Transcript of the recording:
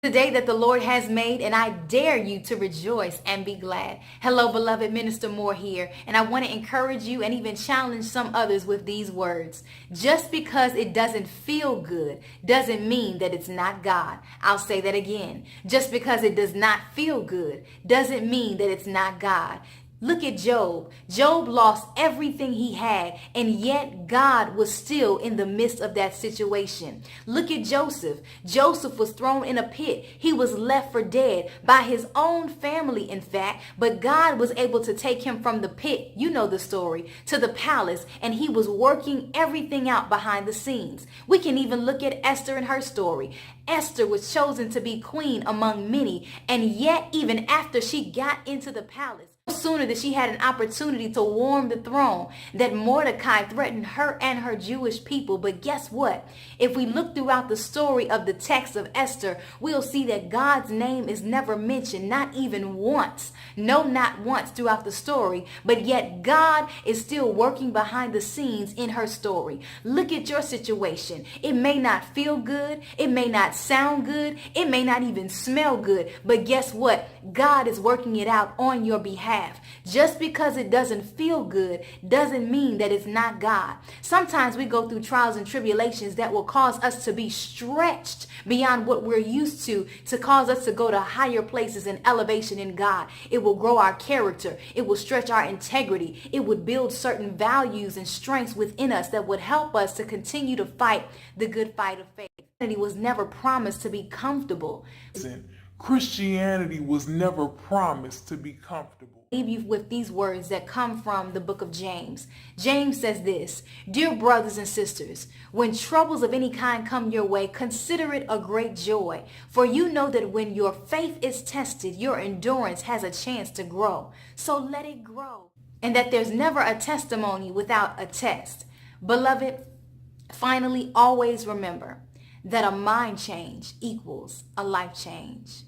The day that the Lord has made, and I dare you to rejoice and be glad. Hello, beloved, Minister Moore here, and I want to encourage you and even challenge some others with these words. Just because it doesn't feel good doesn't mean that it's not God. I'll say that again. Just because it does not feel good doesn't mean that it's not God. Look at Job. Job lost everything he had, and yet God was still in the midst of that situation. Look at Joseph. Joseph was thrown in a pit. He was left for dead by his own family, in fact, but God was able to take him from the pit, you know the story, to the palace, and he was working everything out behind the scenes. We can even look at Esther and her story. Esther was chosen to be queen among many, and yet even after she got into the palace, no sooner that she had an opportunity to warm the throne, that Mordecai threatened her and her Jewish people. But guess what? If we look throughout the story of the text of Esther, we'll see that God's name is never mentioned, not even once. No, not once throughout the story. But yet God is still working behind the scenes in her story. Look at your situation. It may not feel good. It may not sound good. It may not even smell good. But guess what? God is working it out on your behalf. Just because it doesn't feel good doesn't mean that it's not God. Sometimes we go through trials and tribulations that will cause us to be stretched beyond what we're used to cause us to go to higher places and elevation in God. It will grow our character. It will stretch our integrity. It would build certain values and strengths within us that would help us to continue to fight the good fight of faith. Christianity was never promised to be comfortable. Christianity was never promised to be comfortable. Leave you with these words that come from the book of James. James says this: Dear brothers and sisters, when troubles of any kind come your way, consider it a great joy. For you know that when your faith is tested, your endurance has a chance to grow. So let it grow. And that there's never a testimony without a test. Beloved, finally, always remember that a mind change equals a life change.